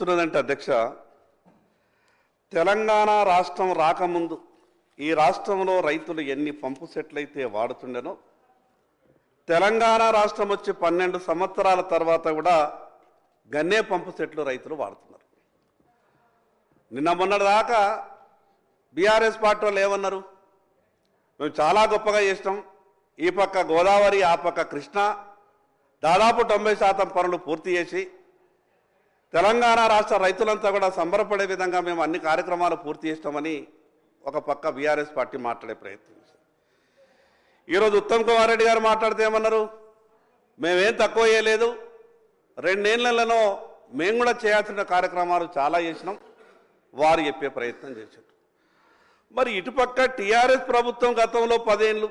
చూడండి అధ్యక్ష, తెలంగాణ రాష్ట్రం రాకముందు ఈ రాష్ట్రంలో రైతులు ఎన్ని పంపు సెట్లు అయితే వాడుతుండేనో, తెలంగాణ రాష్ట్రం వచ్చి 12 సంవత్సరాల తర్వాత కూడా గన్నే పంపు సెట్లు రైతులు వాడుతున్నారు. నిన్న మొన్నటిదాకా బీఆర్ఎస్ పార్టీ వాళ్ళు ఏమన్నారు? మేము చాలా గొప్పగా చేసినాం, ఈ పక్క గోదావరి ఆ పక్క కృష్ణ దాదాపు 90% పనులు పూర్తి చేసి తెలంగాణ రాష్ట్ర రైతులంతా కూడా సంబరపడే విధంగా మేము అన్ని కార్యక్రమాలు పూర్తి చేస్తామని ఒక పక్క బీఆర్ఎస్ పార్టీ మాట్లాడే ప్రయత్నం చేసింది. ఈరోజు ఉత్తమ్ కుమార్ రెడ్డి గారు మాట్లాడితే ఏమన్నారు? మేమేం తక్కువ చేయలేదు, 2 ఏళ్లలో మేము కూడా చేయాల్సిన కార్యక్రమాలు చాలా చేసినాం వారు చెప్పే ప్రయత్నం చేశారు. మరి ఇటుపక్క టీఆర్ఎస్ ప్రభుత్వం గతంలో 10 ఏళ్ళు,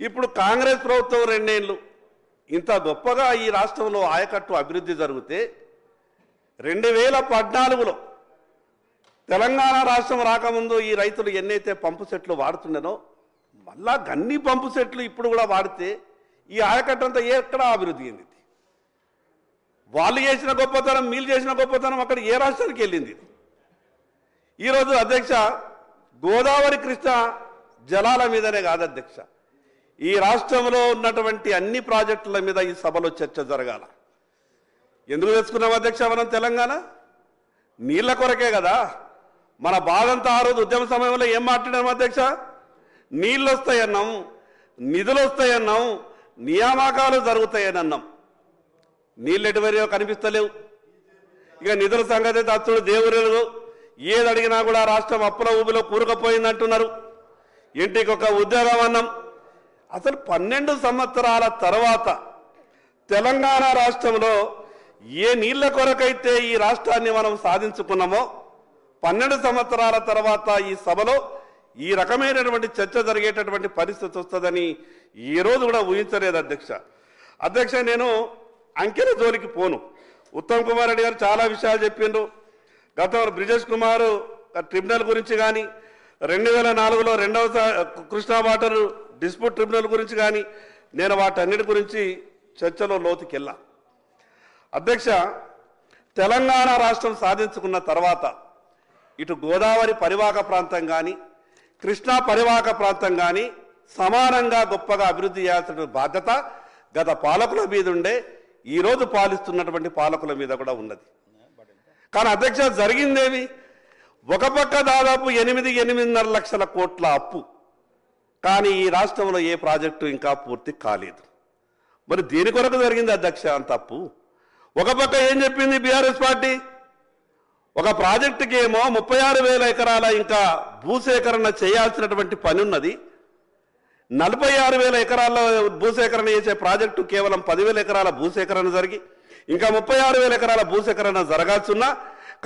ఇప్పుడు కాంగ్రెస్ ప్రభుత్వం 2 ఏళ్ళు, ఇంత గొప్పగా ఈ రాష్ట్రంలో ఆయకట్టు అభివృద్ధి జరిగితే 2014లో తెలంగాణ రాష్ట్రం రాకముందు ఈ రైతులు ఎన్నైతే పంపు సెట్లు వాడుతుండేనో మళ్ళా గన్ని పంపు సెట్లు ఇప్పుడు కూడా వాడితే ఈ ఆయకట్టు అంతా ఎక్కడ అభివృద్ధి అయింది? వాళ్ళు చేసిన గొప్పతనం, వీళ్ళు చేసిన గొప్పతనం అక్కడ ఏ రాష్ట్రానికి వెళ్ళింది? ఈరోజు అధ్యక్ష, గోదావరి కృష్ణ జలాల మీదనే కాదు అధ్యక్ష, ఈ రాష్ట్రంలో ఉన్నటువంటి అన్ని ప్రాజెక్టుల మీద ఈ సభలో చర్చ జరగాల. ఎందుకు తెచ్చుకున్నాం అధ్యక్ష మనం తెలంగాణ? నీళ్ల కొరకే కదా. మన బాధంతా ఆ రోజు ఉద్యమ సమయంలో ఏం మాట్లాడాం అధ్యక్ష? నీళ్ళు వస్తాయన్నాం, నిధులు వస్తాయన్నాం, నియామకాలు జరుగుతాయని అన్నాం. నీళ్ళు ఎటువరియో కనిపిస్తలేవు. ఇక నిధుల సంగతి తచ్చుడు దేవుడు ఏది అడిగినా కూడా రాష్ట్రం అప్పుల ఊబిలో కూరుకుపోయిందంటున్నారు. ఇంటికి ఒక ఉద్యోగం అన్నాం. అసలు 12 సంవత్సరాల తర్వాత తెలంగాణ రాష్ట్రంలో ఏ నీళ్ల కొరకైతే ఈ రాష్ట్రాన్ని మనం సాధించుకున్నామో 12 సంవత్సరాల తర్వాత ఈ సభలో ఈ రకమైనటువంటి చర్చ జరిగేటటువంటి పరిస్థితి వస్తుందని ఈరోజు కూడా ఊహించలేదు అధ్యక్ష. అధ్యక్ష, నేను అంకెల జోలికి పోను. ఉత్తమ్ కుమార్ రెడ్డి గారు చాలా విషయాలు చెప్పిండ్రు. గతంలో బ్రిజేష్ కుమార్ ట్రిబ్యునల్ గురించి కానీ, 2004లో 2వ కృష్ణా వాటర్ డిస్ప్యూట్ ట్రిబ్యునల్ గురించి కానీ నేను వాటన్నిటి గురించి చర్చలో లోతుకెళ్ళా. అధ్యక్ష, తెలంగాణ రాష్ట్రం సాధించుకున్న తర్వాత ఇటు గోదావరి పరివాహక ప్రాంతం కానీ కృష్ణా పరివాహక ప్రాంతం కానీ సమానంగా గొప్పగా అభివృద్ధి చేయాల్సిన బాధ్యత గత పాలకుల మీద ఉండే, ఈరోజు పాలిస్తున్నటువంటి పాలకుల మీద కూడా ఉన్నది. కానీ అధ్యక్ష, జరిగిందేమి? ఒక పక్క దాదాపు 8.5 లక్షల కోట్ల అప్పు, కానీ ఈ రాష్ట్రంలో ఏ ప్రాజెక్టు ఇంకా పూర్తి కాలేదు. మరి దేని కొరకు జరిగింది అధ్యక్ష అంత అప్పు? ఒక పక్క ఏం చెప్పింది బీఆర్ఎస్ పార్టీ? ఒక ప్రాజెక్టుకి ఏమో 36,000 ఎకరాల ఇంకా భూసేకరణ చేయాల్సినటువంటి పని ఉన్నది. 46,000 ఎకరాల్లో భూసేకరణ చేసే ప్రాజెక్టు కేవలం 10,000 ఎకరాల భూసేకరణ జరిగి ఇంకా 36,000 ఎకరాల భూసేకరణ జరగాల్సిన్నా,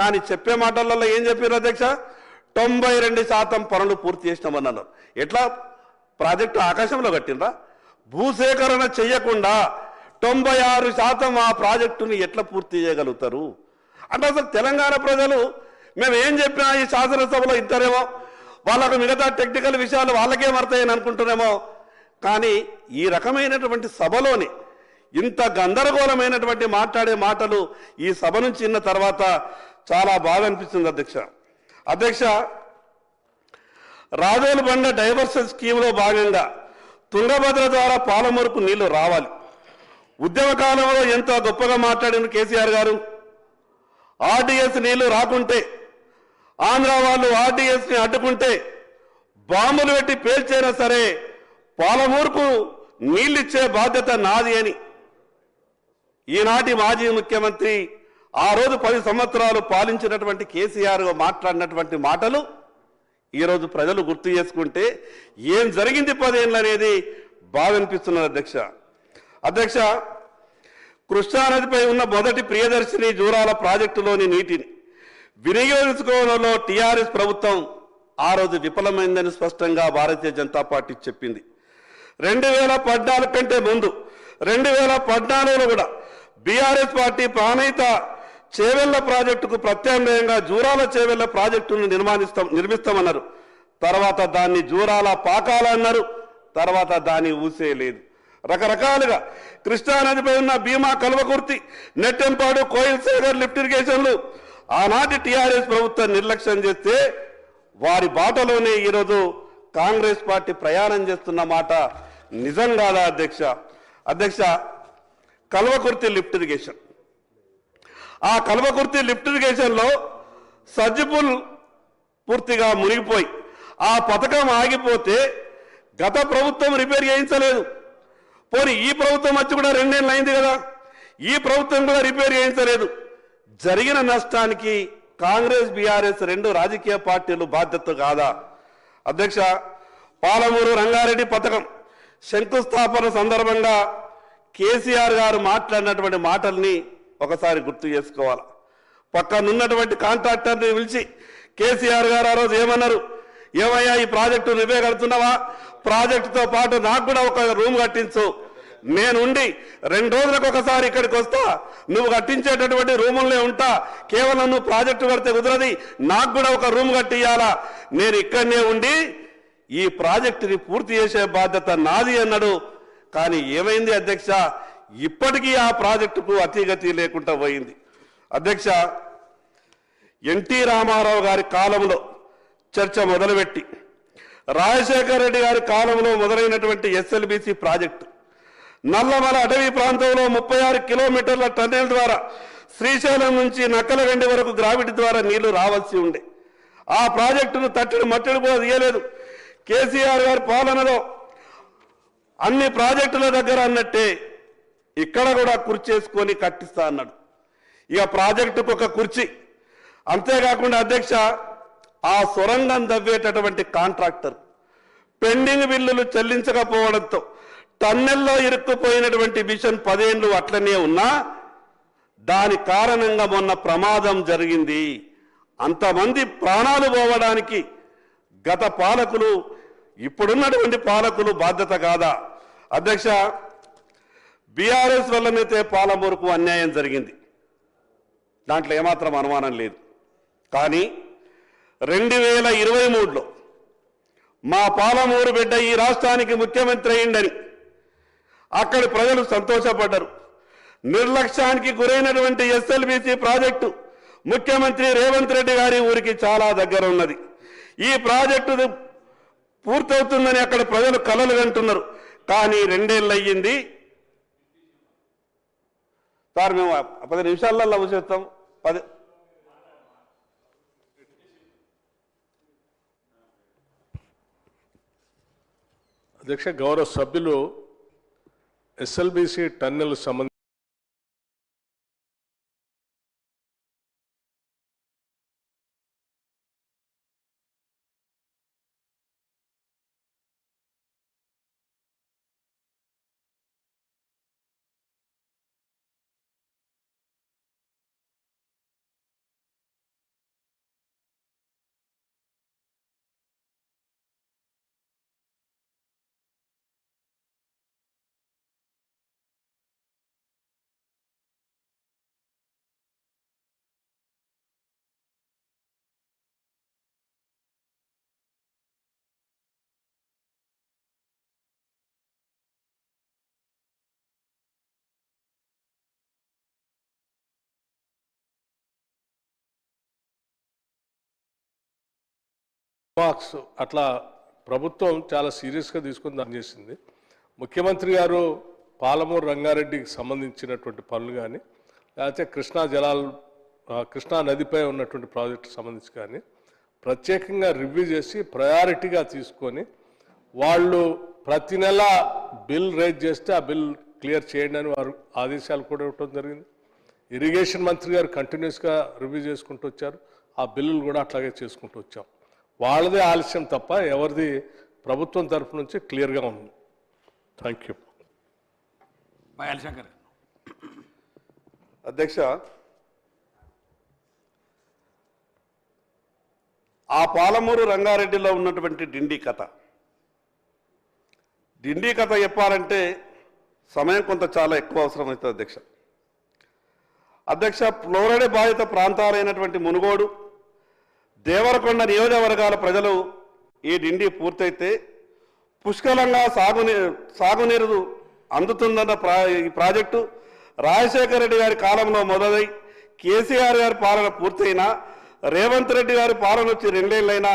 కానీ చెప్పే మాటలలో ఏం చెప్పారు అధ్యక్ష? 92% పనులు పూర్తి చేసినామన్నారు. ఎట్లా ప్రాజెక్టు ఆకాశంలో కట్టిండ్రా? భూసేకరణ చేయకుండా 96% ఆ ప్రాజెక్టుని ఎట్లా పూర్తి చేయగలుగుతారు? అంటే అసలు తెలంగాణ ప్రజలు మేము ఏం చెప్పినా ఈ శాసనసభలో ఇద్దరేమో, వాళ్ళకు మిగతా టెక్నికల్ విషయాలు వాళ్ళకే మరతాయని అనుకుంటున్నామో, కానీ ఈ రకమైనటువంటి సభలోని ఇంత గందరగోళమైనటువంటి మాట్లాడే మాటలు ఈ సభ నుంచి విన్న తర్వాత చాలా బాధ అనిపిస్తుంది అధ్యక్ష. అధ్యక్ష, రాజోలు బండ డైవర్షన్ స్కీమ్లో భాగంగా తుంగభద్ర ద్వారా పాలమూరుకు నీళ్లు రావాలి. ఉద్యమ కాలంలో ఎంతో గొప్పగా మాట్లాడిన కేసీఆర్ గారు, ఆర్డీఎస్ నీళ్లు రాకుంటే, ఆంధ్ర వాళ్ళు ఆర్డీఎస్ని అడ్డుకుంటే బాంబులు పెట్టి పేల్చైనా సరే పాలమూరుకు నీళ్ళిచ్చే బాధ్యత నాది అని ఈనాటి మాజీ ముఖ్యమంత్రి ఆ రోజు 10 సంవత్సరాలు పాలించినటువంటి కేసీఆర్ మాట్లాడినటువంటి మాటలు ఈరోజు ప్రజలు గుర్తు చేసుకుంటే ఏం జరిగింది 10 ఏళ్ళు అనేది బాధ అనిపిస్తున్నది అధ్యక్ష. అధ్యక్ష, కృష్ణానదిపై ఉన్న మొదటి ప్రియదర్శిని జూరాల ప్రాజెక్టులోని నీటిని వినియోగించుకోవడంలో టీఆర్ఎస్ ప్రభుత్వం ఆ రోజు విఫలమైందని స్పష్టంగా భారతీయ జనతా పార్టీ చెప్పింది. 2014 కంటే ముందు 2014లో కూడా బీఆర్ఎస్ పార్టీ ప్రాణహిత చేవెళ్ల ప్రాజెక్టుకు ప్రత్యామ్నాయంగా జూరాల చేవెళ్ల ప్రాజెక్టును నిర్మిస్తామన్నారు. తర్వాత దాన్ని జూరాల పాకాల అన్నారు. తర్వాత దాన్ని ఊసేయలేదు. రకరకాలుగా కృష్ణానదిపై ఉన్న భీమా, కల్వకుర్తి, నెట్టెంపాడు, కోయిల్ సాగర్ లిఫ్ట్ ఇరిగేషన్లు ఆనాటి టీఆర్ఎస్ ప్రభుత్వం నిర్లక్ష్యం చేస్తే వారి బాటలోనే ఈరోజు కాంగ్రెస్ పార్టీ ప్రయాణం చేస్తున్న మాట నిజం కాదా అధ్యక్ష? కల్వకుర్తి లిఫ్ట్ ఇరిగేషన్, ఆ కల్వకుర్తి లిఫ్ట్ ఇరిగేషన్లో సజ్జిపుల్ పూర్తిగా మునిగిపోయి ఆ పథకం ఆగిపోతే గత ప్రభుత్వం రిపేర్ చేయించలేదు. పోనీ ఈ ప్రభుత్వం వచ్చి కూడా 2 ఏళ్ళు అయింది కదా, ఈ ప్రభుత్వం కూడా రిపేర్ చేయించలేదు. జరిగిన నష్టానికి కాంగ్రెస్, బీఆర్ఎస్ 2 రాజకీయ పార్టీలు బాధ్యత కాదా అధ్యక్ష? పాలమూరు రంగారెడ్డి పథకం శంకుస్థాపన సందర్భంగా కేసీఆర్ గారు మాట్లాడినటువంటి మాటల్ని ఒకసారి గుర్తు చేసుకోవాలి. పక్కనున్నటువంటి కాంట్రాక్టర్ని పిలిచి కేసీఆర్ గారు ఆ రోజు ఏమన్నారు? ఏమయ్యా, ఈ ప్రాజెక్టు నువ్వే కడుతున్నావా? ప్రాజెక్టుతో పాటు నాకు కూడా ఒక రూమ్ కట్టించు, నేనుండి 2 రోజులకు ఒకసారి ఇక్కడికి వస్తా, నువ్వు కట్టించేటటువంటి రూముల్లో ఉంటా, కేవలం నువ్వు ప్రాజెక్టు కడితే కుదరది, నాకు కూడా ఒక రూమ్ కట్టియాలా, నేను ఇక్కడనే ఉండి ఈ ప్రాజెక్టుని పూర్తి చేసే బాధ్యత నాది అన్నాడు. కానీ ఏమైంది అధ్యక్ష? ఇప్పటికీ ఆ ప్రాజెక్టుకు అతిగతి లేకుండా పోయింది అధ్యక్ష. ఎన్టీ రామారావు గారి కాలంలో చర్చ మొదలుపెట్టి రాజశేఖర రెడ్డి గారి కాలంలో మొదలైనటువంటి ఎస్ఎల్బిసి ప్రాజెక్టు నల్లమల అటవీ ప్రాంతంలో 36 కిలోమీటర్ల టన్నెల్ ద్వారా శ్రీశైలం నుంచి నక్కలగండి వరకు గ్రావిటీ ద్వారా నీళ్లు రావాల్సి ఉండే. ఆ ప్రాజెక్టును తట్టడి మట్టడి కూడా తీయలేదు. కేసీఆర్ గారి పాలనలో అన్ని ప్రాజెక్టుల దగ్గర అన్నట్టే ఇక్కడ కూడా కుర్చేసుకొని కట్టిస్తా అన్నాడు. ఇక ప్రాజెక్టుకు ఒక కుర్చీ. అంతేకాకుండా అధ్యక్ష, ఆ సొరంగం దవ్వేటటువంటి కాంట్రాక్టర్ పెండింగ్ బిల్లులు చెల్లించకపోవడంతో టన్నెల్లో ఇరుక్కుపోయినటువంటి మిషన్ 10 ఏళ్ళు అట్లనే ఉన్నా దాని కారణంగా మొన్న ప్రమాదం జరిగింది. అంతమంది ప్రాణాలు పోవడానికి గత పాలకులు, ఇప్పుడున్నటువంటి పాలకులు బాధ్యత కాదా అధ్యక్ష? బీఆర్ఎస్ వల్లనైతే పాలమూరుకు అన్యాయం జరిగింది, దాంట్లో ఏమాత్రం అనుమానం లేదు. కానీ 2023లో మా పాలమూరు బిడ్డ ఈ రాష్ట్రానికి ముఖ్యమంత్రి అయిందని అక్కడి ప్రజలు సంతోషపడ్డారు. నిర్లక్ష్యానికి గురైనటువంటి ఎస్ఎల్బిసి ప్రాజెక్టు ముఖ్యమంత్రి రేవంత్ రెడ్డి గారి ఊరికి చాలా దగ్గర ఉన్నది. ఈ ప్రాజెక్టు పూర్తవుతుందని అక్కడ ప్రజలు కలలు కంటున్నారు. కానీ 2 ఏళ్ళు అయ్యింది సార్, మేము 10 నిమిషాలలో వచ్చేస్తాం. అధ్యక్ష, గౌరవ సభ్యులు ఎస్ఎల్బిసి టన్నెల్ సంబంధించి మార్క్స్ అట్లా ప్రభుత్వం చాలా సీరియస్గా తీసుకుని దాన్ని చేసింది. ముఖ్యమంత్రి గారు పాలమూరు రంగారెడ్డికి సంబంధించినటువంటి పనులు కానీ, లేకపోతే కృష్ణా నదిపై ఉన్నటువంటి ప్రాజెక్టుకు సంబంధించి కానీ ప్రత్యేకంగా రివ్యూ చేసి ప్రయారిటీగా తీసుకొని వాళ్ళు ప్రతి నెల బిల్ రేజ్ చేస్తే ఆ బిల్ క్లియర్ చేయండి అని వారు ఆదేశాలు కూడా ఇవ్వడం జరిగింది. ఇరిగేషన్ మంత్రి గారు కంటిన్యూస్గా రివ్యూ చేసుకుంటూ వచ్చారు. ఆ బిల్లులు కూడా అట్లాగే చేసుకుంటూ వచ్చాం. వాళ్ళదే ఆలస్యం తప్ప ఎవరిది ప్రభుత్వం తరఫు నుంచి క్లియర్గా ఉంది. Thank you. అధ్యక్ష, ఆ పాలమూరు రంగారెడ్డిలో ఉన్నటువంటి డిండి కథ చెప్పాలంటే సమయం కొంత చాలా ఎక్కువ అవసరం అవుతుంది అధ్యక్ష. ఫ్లోరైడ్ బాధిత ప్రాంతాలైనటువంటి మునుగోడు, దేవరకొండ నియోజకవర్గాల ప్రజలు ఈ డిండి పూర్తయితే పుష్కలంగా సాగునీరు అందుతుందన్న ఈ ప్రాజెక్టు రాజశేఖర రెడ్డి గారి కాలంలో మొదలై కేసీఆర్ గారి పాలన పూర్తయినా రేవంత్ రెడ్డి గారి పాలన వచ్చి 2 ఏళ్ళైనా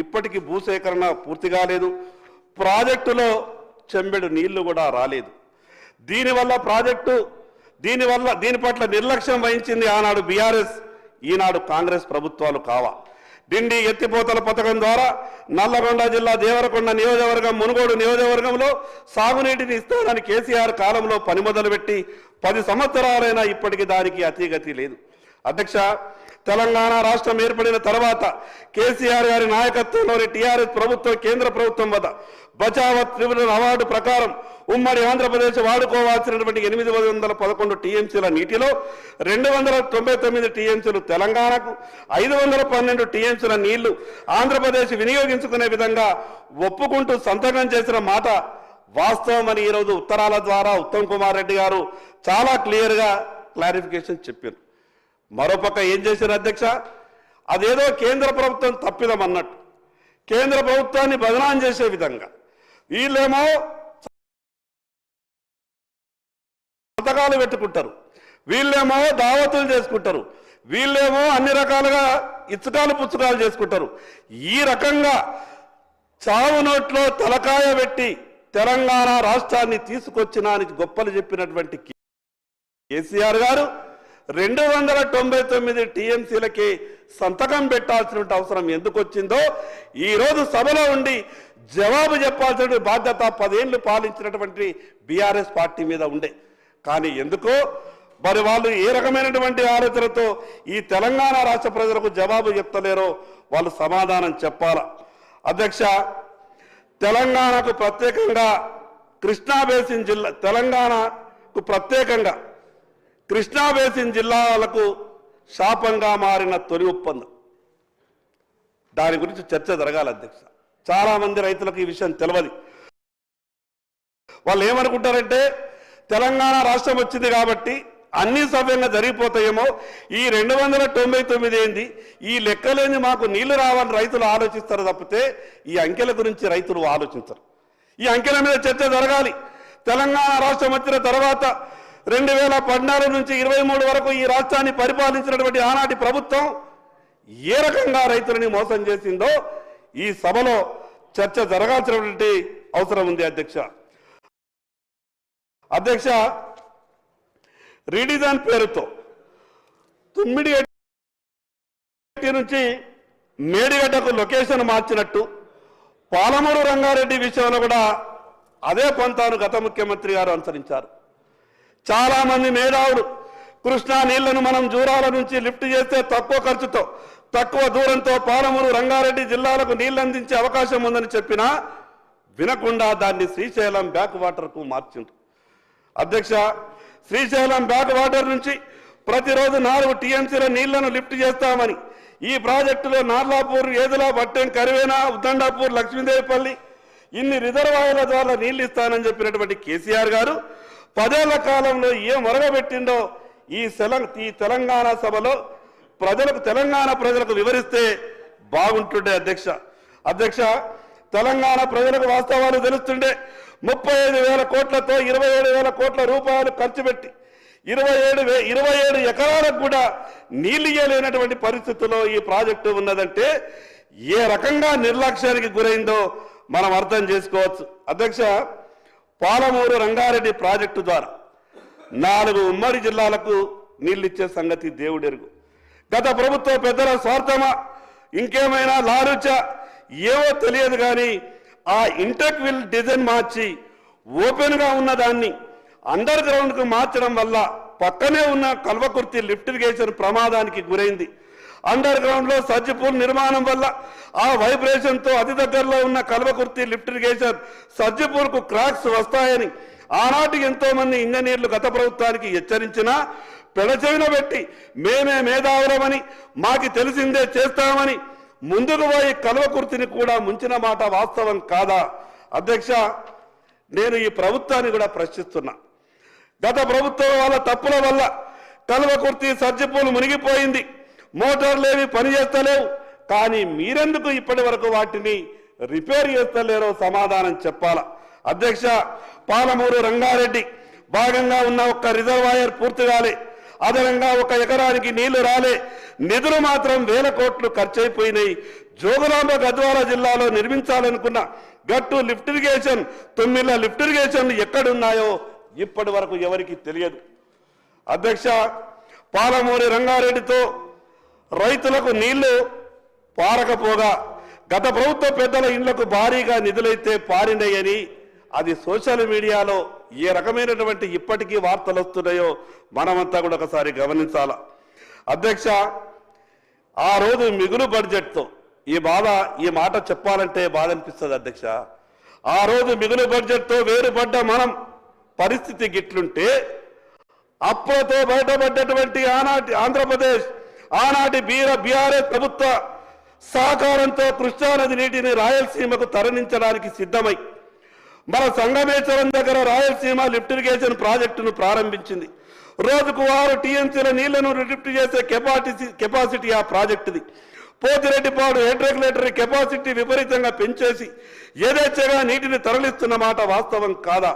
ఇప్పటికీ భూసేకరణ పూర్తి కాలేదు. ప్రాజెక్టులో చెంబెడు నీళ్లు కూడా రాలేదు. దీని పట్ల నిర్లక్ష్యం వహించింది ఆనాడు బీఆర్ఎస్, ఈనాడు కాంగ్రెస్ ప్రభుత్వాలు కావా. డిండి ఎత్తిపోతల పథకం ద్వారా నల్లగొండ జిల్లా దేవరకొండ నియోజకవర్గం, మునుగోడు నియోజకవర్గంలో సాగునీటిని ఇస్తానని కేసీఆర్ కాలంలో పని మొదలుపెట్టి 10 సంవత్సరాలైనా ఇప్పటికీ దానికి అతిగతి లేదు. అధ్యక్ష, తెలంగాణ రాష్ట్రం ఏర్పడిన తర్వాత కేసీఆర్ గారి నాయకత్వంలోని టీఆర్ఎస్ ప్రభుత్వం కేంద్ర ప్రభుత్వం వద్ద బచావత్ ట్రిబ్యునల్ అవార్డు ప్రకారం ఉమ్మడి ఆంధ్రప్రదేశ్ వాడుకోవాల్సినటువంటి 811 టీఎంసీల నీటిలో 299 టీఎంసీలు తెలంగాణకు, 512 టీఎంసీల నీళ్లు ఆంధ్రప్రదేశ్ వినియోగించుకునే విధంగా ఒప్పుకుంటూ సంతకం చేసిన మాట వాస్తవమని ఈరోజు ఉత్తరాల ద్వారా ఉత్తమ్ కుమార్ రెడ్డి గారు చాలా క్లియర్గా క్లారిఫికేషన్ చెప్పారు. మరోపక్క ఏం చేశారు అధ్యక్ష, అదేదో కేంద్ర ప్రభుత్వం తప్పిదం అన్నట్టు కేంద్ర ప్రభుత్వాన్ని బదనాం చేసే విధంగా వీళ్ళేమో పథకాలు పెట్టుకుంటారు, వీళ్ళేమో దావతులు చేసుకుంటారు, వీళ్ళేమో అన్ని రకాలుగా ఇచ్చకాలు పుచ్చకాలు చేసుకుంటారు. ఈ రకంగా చావు నోట్లో తలకాయ పెట్టి తెలంగాణ రాష్ట్రాన్ని తీసుకొచ్చిన అని గొప్పలు చెప్పినటువంటి కేసీఆర్ గారు 299 టీఎంసీలకి సంతకం పెట్టాల్సిన అవసరం ఎందుకు వచ్చిందో ఈరోజు సభలో ఉండి జవాబు చెప్పాల్సిన బాధ్యత 10 ఏళ్లు పాలించినటువంటి బీఆర్ఎస్ పార్టీ మీద ఉండే. కానీ ఎందుకో మరి వాళ్ళు ఏ రకమైనటువంటి ఆలోచనతో ఈ తెలంగాణ రాష్ట్ర ప్రజలకు జవాబు చెప్తలేరో వాళ్ళు సమాధానం చెప్పాలా. అధ్యక్ష, తెలంగాణకు ప్రత్యేకంగా కృష్ణా బేసిన్ జిల్లా, తెలంగాణకు ప్రత్యేకంగా కృష్ణా బేసిన్ జిల్లాలకు శాపంగా మారిన తొలి ఒప్పందం, దాని గురించి చర్చ జరగాలి అధ్యక్ష. చాలా మంది రైతులకు ఈ విషయం తెలియదు. వాళ్ళు ఏమనుకుంటారంటే తెలంగాణ రాష్ట్రం వచ్చింది కాబట్టి అన్ని సవ్యంగా జరిగిపోతాయేమో, ఈ 299 ఏంది, ఈ లెక్కలేని మాకు నీళ్లు రావాలని రైతులు ఆలోచిస్తారు తప్పితే ఈ అంకెల గురించి రైతులు ఆలోచించరు. ఈ అంకెల మీద చర్చ జరగాలి. తెలంగాణ రాష్ట్రం వచ్చిన తర్వాత 2014 నుంచి 23 వరకు ఈ రాష్ట్రాన్ని పరిపాలించినటువంటి ఆనాటి ప్రభుత్వం ఏ రకంగా రైతులని మోసం చేసిందో ఈ సభలో చర్చ జరగాల్సినటువంటి అవసరం ఉంది అధ్యక్ష. అధ్యక్ష, రీడిజైన్ పేరుతో తుమ్మిడిగడ్డ నుంచి మేడిగడ్డకు లొకేషన్ మార్చినట్టు పాలమూరు రంగారెడ్డి విషయంలో కూడా అదే పంతాను గత ముఖ్యమంత్రి గారు అనుసరించారు. చాలా మంది మేధావులు కృష్ణా నీళ్లను మనం జూరాల నుంచి లిఫ్ట్ చేస్తే తక్కువ ఖర్చుతో తక్కువ దూరంతో పాలమూరు రంగారెడ్డి జిల్లాలకు నీళ్లు అందించే అవకాశం ఉందని చెప్పినా వినకుండా దాన్ని శ్రీశైలం బ్యాక్ వాటర్కు మార్చింది. అధ్యక్ష, శ్రీశైలం బ్యాక్ వాటర్ నుంచి ప్రతిరోజు 4 టీఎంసీల నీళ్లను లిఫ్ట్ చేస్తామని ఈ ప్రాజెక్టులో నార్లాపూర్, ఏదుల, బట్టెం, కరివేనా, ఉద్దండాపూర్, లక్ష్మీదేవిపల్లి ఇన్ని రిజర్వాయర్ల ద్వారా నీళ్లు ఇస్తానని చెప్పినటువంటి కేసీఆర్ గారు 10 ఏళ్ల కాలంలో ఏం మొరగబెట్టిందో ఈ తెలంగాణ సభలో తెలంగాణ ప్రజలకు వివరిస్తే బాగుంటుండే అధ్యక్ష. తెలంగాణ ప్రజలకు వాస్తవాలు తెలుస్తుండే. 35,000 కోట్లతో 27,000 కోట్ల రూపాయలు ఖర్చు పెట్టి 27 ఎకరాలకు కూడా నీళ్లు ఇయ్యలేనటువంటి పరిస్థితుల్లో ఈ ప్రాజెక్టు ఉన్నదంటే ఏ రకంగా నిర్లక్ష్యానికి గురైందో మనం అర్థం చేసుకోవచ్చు. అధ్యక్ష, పాలమూరు రంగారెడ్డి ప్రాజెక్టు ద్వారా 4 ఉమ్మడి జిల్లాలకు నీళ్ళిచ్చే సంగతి దేవుడెరుగు. గత ప్రభుత్వ పెద్దల స్వార్థమా ఇంకేమైనా లారుచా ఏవో తెలియదు కానీ ఆ ఇంటెక్ విల్ డిజైన్ మార్చి ఓపెన్గా ఉన్న దాన్ని అండర్ గ్రౌండ్కు మార్చడం వల్ల పక్కనే ఉన్న కల్వకుర్తి లిఫ్ట్ ఇరిగేషన్ ప్రమాదానికి గురైంది. అండర్ గ్రౌండ్లో సర్జిపూల్ నిర్మాణం వల్ల ఆ వైబ్రేషన్తో అతి దగ్గరలో ఉన్న కల్వకుర్తి లిఫ్ట్ ఇరిగేషన్ సర్జిపూల్కు క్రాక్స్ వస్తాయని ఆనాటి ఎంతో మంది ఇంజనీర్లు గత ప్రభుత్వానికి హెచ్చరించినా పెడచెవిన పెట్టి మేమే మేధావులమని మాకు తెలిసిందే చేస్తామని ముందుకు పోయి కల్వకుర్తిని కూడా ముంచిన మాట వాస్తవం కాదా? అధ్యక్ష, నేను ఈ ప్రభుత్వాన్ని కూడా ప్రశ్నిస్తున్నా. గత ప్రభుత్వం వాళ్ళ తప్పుల వల్ల కల్వకుర్తి, సర్జిపూల్ మునిగిపోయింది, మోటార్లేవి పనిచేస్తలేవు. కానీ మీరెందుకు ఇప్పటి వరకు వాటిని రిపేర్ చేస్తలేరో సమాధానం చెప్పాలా. అధ్యక్ష, పాలమూరు రంగారెడ్డి భాగంగా ఉన్న ఒక్క రిజర్వాయర్ పూర్తి కాలే, అదనంగా 1 ఎకరానికి నీళ్లు రాలే, నిధులు మాత్రం వేల కోట్లు ఖర్చయిపోయినాయి. జోగులాంబ గద్వాల జిల్లాలో నిర్మించాలనుకున్న గట్టు లిఫ్ట్ ఇరిగేషన్, 9 లిఫ్ట్ ఇరిగేషన్లు ఎక్కడున్నాయో ఇప్పటి వరకు ఎవరికి తెలియదు. అధ్యక్ష, పాలమూరి రంగారెడ్డితో రైతులకు నీళ్లు పారకపోగా గత ప్రభుత్వ పెద్దల ఇళ్లకు భారీగా నిధులైతే పారినాయని అది సోషల్ మీడియాలో ఏ రకమైనటువంటి ఇప్పటికీ వార్తలు వస్తున్నాయో మనమంతా కూడా ఒకసారి గమనించాల. అధ్యక్ష, ఆ రోజు మిగులు బడ్జెట్తో ఈ మాట చెప్పాలంటే బాధ అనిపిస్తుంది. అధ్యక్ష, ఆ రోజు మిగులు బడ్జెట్తో వేరుపడ్డ మనం పరిస్థితి గిట్లుంటే అప్పులతో బయటపడ్డటువంటి ఆంధ్రప్రదేశ్ ఆనాటి బీఆర్ఎస్ ప్రభుత్వ సహకారంతో కృష్ణానది నీటిని రాయలసీమకు తరలించడానికి సిద్ధమై మన సంగమేశ్వరం దగ్గర రాయలసీమ లిఫ్ట్ ఇరిగేషన్ ప్రాజెక్టును ప్రారంభించింది. రోజుకు 6 టీఎంసీల నీళ్లను లిఫ్ట్ చేసే కెపాసిటీ ఆ ప్రాజెక్టుది. పోతిరెడ్డిపాడు హైడ్రోక్యులేటరీ కెపాసిటీ విపరీతంగా పెంచేసి యథేచ్ఛగా నీటిని తరలిస్తున్న మాట వాస్తవం కాదా?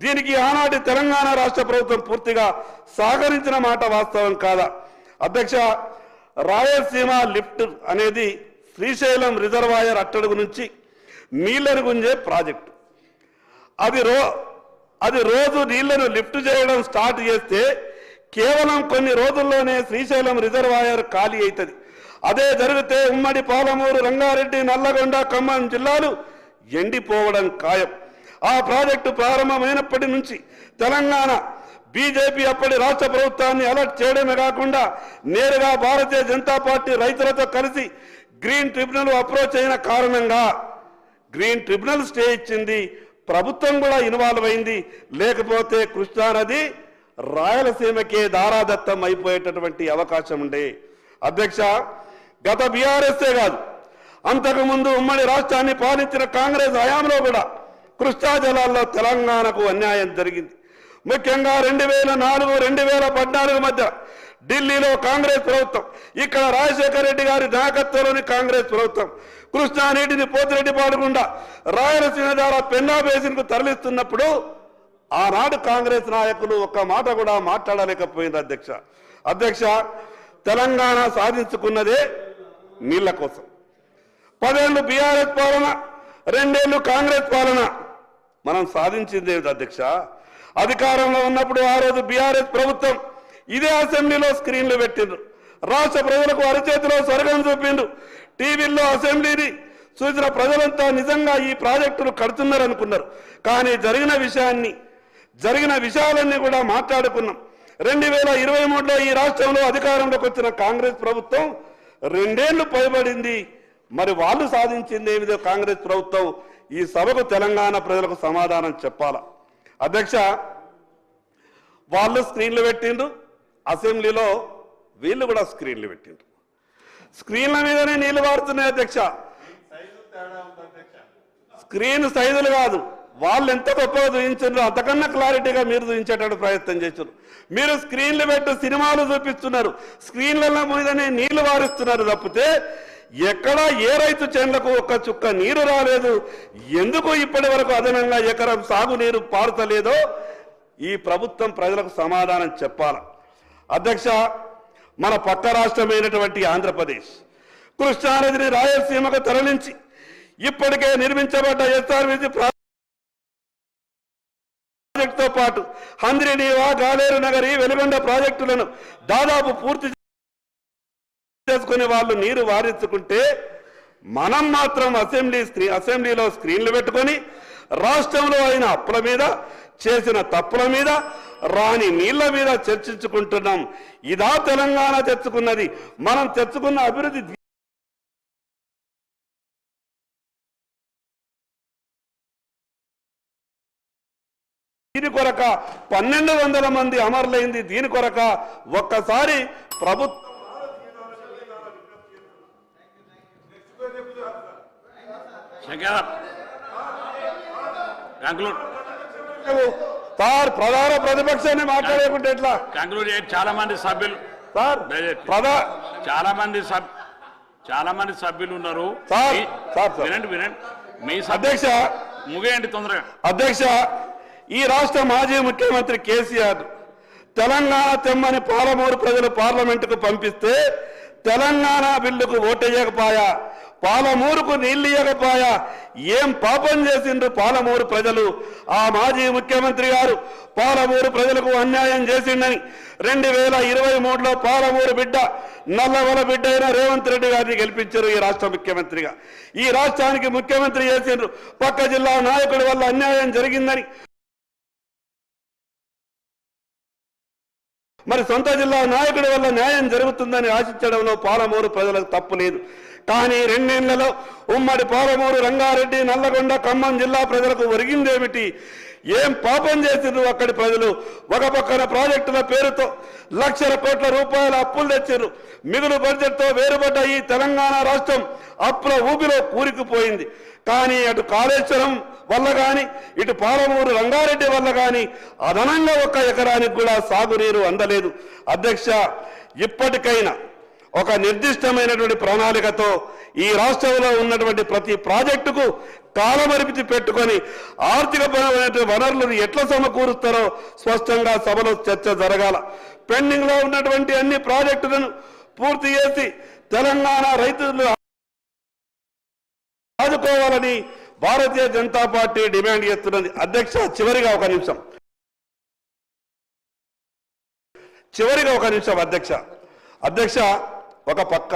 దీనికి ఆనాటి తెలంగాణ రాష్ట్ర ప్రభుత్వం పూర్తిగా సహకరించిన మాట వాస్తవం కాదా? అధ్యక్ష, రాయలసీమ లిఫ్ట్ అనేది శ్రీశైలం రిజర్వాయర్ అట్టడుగు నుంచి నీళ్లను గుంజే ప్రాజెక్టు. అది రోజు నీళ్లను లిఫ్ట్ చేయడం స్టార్ట్ చేస్తే కేవలం కొన్ని రోజుల్లోనే శ్రీశైలం రిజర్వాయర్ ఖాళీ అవుతుంది. అదే జరిగితే ఉమ్మడి పాలమూరు, రంగారెడ్డి, నల్లగొండ, ఖమ్మం జిల్లాలు ఎండిపోవడం ఖాయం. ఆ ప్రాజెక్టు ప్రారంభమైనప్పటి నుంచి తెలంగాణ బీజేపీ అప్పటి రాష్ట్ర ప్రభుత్వాన్ని అలర్ట్ చేయడమే కాకుండా నేరుగా భారతీయ జనతా పార్టీ రైతులతో కలిసి గ్రీన్ ట్రిబ్యునల్ అప్రోచ్ అయిన కారణంగా గ్రీన్ ట్రిబ్యునల్ స్టే ఇచ్చింది. ప్రభుత్వం కూడా ఇన్వాల్వ్ అయింది. లేకపోతే కృష్ణానది రాయలసీమకే దారాదత్తం అయిపోయేటటువంటి అవకాశం ఉండే. అధ్యక్ష, గత బీఆర్ఎస్ఏ కాదు, అంతకుముందు ఉమ్మడి రాష్ట్రాన్ని పాలించిన కాంగ్రెస్ హయాంలో కూడా కృష్ణా జలాల్లో తెలంగాణకు అన్యాయం జరిగింది. ముఖ్యంగా 2004, 2014 మధ్య ఢిల్లీలో కాంగ్రెస్ ప్రభుత్వం, ఇక్కడ రాజశేఖర రెడ్డి గారి నాయకత్వంలోని కాంగ్రెస్ ప్రభుత్వం కృష్ణా నీటిని పోతిరెడ్డిపాడు గుండా రాయలసీమ ద్వారా పెన్నా బేసిన్కు తరలిస్తున్నప్పుడు ఆనాడు కాంగ్రెస్ నాయకులు ఒక్క మాట కూడా మాట్లాడలేకపోయింది. అధ్యక్ష, తెలంగాణ సాధించుకున్నదే నీళ్ల కోసం. 10 ఏళ్ళు బీఆర్ఎస్ పాలన, 2 ఏళ్ళు కాంగ్రెస్ పాలన. మనం సాధించింది ఏమిటి అధ్యక్ష? అధికారంలో ఉన్నప్పుడు ఆ రోజు బీఆర్ఎస్ ప్రభుత్వం ఇదే అసెంబ్లీలో స్క్రీన్లు పెట్టిండ్రు. రాష్ట్ర ప్రజలకు అరచేతిలో స్వర్గం చూపిండ్రు. టీవీల్లో అసెంబ్లీని చూసిన ప్రజలంతా నిజంగా ఈ ప్రాజెక్టులు కడుతున్నారు అనుకున్నారు. కానీ జరిగిన విషయాలన్నీ కూడా మాట్లాడుకున్నాం. 2023లో ఈ రాష్ట్రంలో అధికారంలోకి వచ్చిన కాంగ్రెస్ ప్రభుత్వం 2 ఏళ్లు పైబడింది. మరి వాళ్ళు సాధించింది ఏమిదో కాంగ్రెస్ ప్రభుత్వం ఈ సభకు తెలంగాణ ప్రజలకు సమాధానం చెప్పాలా? అధ్యక్ష, వాళ్ళు స్క్రీన్లు పెట్టిండ్రు, అసెంబ్లీలో వీళ్ళు కూడా స్క్రీన్లు పెట్టిండ్రు. స్క్రీన్ల మీదనే నీళ్లు వాడుతున్నాయి. అధ్యక్ష, స్క్రీన్ సైజులు కాదు, వాళ్ళు ఎంత గొప్పగా చూపించారు, అంతకన్నా క్లారిటీగా మీరు చూపించేటట్టు ప్రయత్నం చేశారు. మీరు స్క్రీన్లు పెట్టి సినిమాలు చూపిస్తున్నారు, స్క్రీన్ల మీదనే నీళ్లు వారిస్తున్నారు తప్పితే ఎక్కడా ఏ రైతు చేనులకు ఒక్క చుక్క నీరు రాలేదు. ఎందుకు ఇప్పటి వరకు అదనంగా ఎకరం సాగునీరు పారుతలేదో ఈ ప్రభుత్వం ప్రజలకు సమాధానం చెప్పాల. అధ్యక్ష, మన పక్క రాష్ట్రమైనటువంటి ఆంధ్రప్రదేశ్ కృష్ణానదిని రాయలసీమకు తరలించి ఇప్పటికే నిర్మించబడ్డ ఎస్ఆర్బీసీ ప్రాజెక్టుతో పాటు హంద్రినీవా, గాలేరు నగరి, వెలుగొండ ప్రాజెక్టులను దాదాపు పూర్తి చేసుకుని వాళ్ళు నీరు వారించుకుంటే మనం మాత్రం అసెంబ్లీలో స్క్రీన్లు పెట్టుకొని రాష్ట్రంలో అయిన అప్పుల మీద, చేసిన తప్పుల మీద, రాని నీళ్ల మీద చర్చించుకుంటున్నాం. ఇదా తెలంగాణ తెచ్చుకున్నది? మనం తెచ్చుకున్న అభివృద్ధి దీని కొరక 1200 మంది అమరులైంది. దీని కొరక ఒక్కసారి ప్రభుత్వం సార్ ప్రధాన ప్రతిపక్షాన్ని మాట్లాడేకుంటే ఎట్లా? చాలా మంది సభ్యులు సార్ చాలా మంది సభ్యులు ఉన్నారు. సార్ వినండి. మీ అధ్యక్ష ముగియండి తొందరగా. అధ్యక్ష, ఈ రాష్ట్ర మాజీ ముఖ్యమంత్రి కేసీఆర్ తెలంగాణ తెమ్మని పాలమూరు ప్రజలు పార్లమెంటుకు పంపిస్తే తెలంగాణ బిల్లుకు ఓటేయకపోయా, పాలమూరుకు నీళ్లు ఇయ్యకపోయా, ఏం పాపం చేసిండ్రు పాలమూరు ప్రజలు? ఆ మాజీ ముఖ్యమంత్రి గారు పాలమూరు ప్రజలకు అన్యాయం చేసిండని 2023లో పాలమూరు బిడ్డ, నల్లవల బిడ్డ అయిన రేవంత్ రెడ్డి గారిని గెలిపించారు ఈ రాష్ట్ర ముఖ్యమంత్రిగా. ఈ రాష్ట్రానికి ముఖ్యమంత్రి చేసిండ్రు. పక్క జిల్లా నాయకుడి వల్ల అన్యాయం జరిగిందని, మరి సొంత జిల్లా నాయకుడి వల్ల న్యాయం జరుగుతుందని ఆశించడంలో పాలమూరు ప్రజలకు తప్పు లేదు. కానీ 2 నెలలలో ఉమ్మడి పాలమూరు, రంగారెడ్డి, నల్లగొండ, ఖమ్మం జిల్లా ప్రజలకు ఒరిగిందేమిటి? ఏం పాపం చేసిండ్రు అక్కడి ప్రజలు? ఒక పక్కన ప్రాజెక్టుల పేరుతో లక్షల కోట్ల రూపాయల అప్పులు తెచ్చారు. మిగులు బడ్జెట్తో వేరుపడ్డ ఈ తెలంగాణ రాష్ట్రం అప్పుల ఊపిలో కూరుకుపోయింది. కానీ అటు కాళేశ్వరం వల్ల కానీ, ఇటు పాలమూరు రంగారెడ్డి వల్ల కానీ అదనంగా 1 ఎకరానికి కూడా సాగునీరు అందలేదు. అధ్యక్ష, ఇప్పటికైనా ఒక నిర్దిష్టమైనటువంటి ప్రణాళికతో ఈ రాష్ట్రంలో ఉన్నటువంటి ప్రతి ప్రాజెక్టుకు కాలమరిపితి పెట్టుకొని ఆర్థికపరమైన వనరులను ఎట్లా సమకూరుస్తారో స్పష్టంగా సభలో చర్చ జరగాల. పెండింగ్ లో ఉన్నటువంటి అన్ని ప్రాజెక్టులను పూర్తి చేసి తెలంగాణ రైతులు ఆదుకోవాలని భారతీయ జనతా పార్టీ డిమాండ్ చేస్తున్నది. అధ్యక్ష, చివరిగా ఒక నిమిషం అధ్యక్ష, ఒక పక్క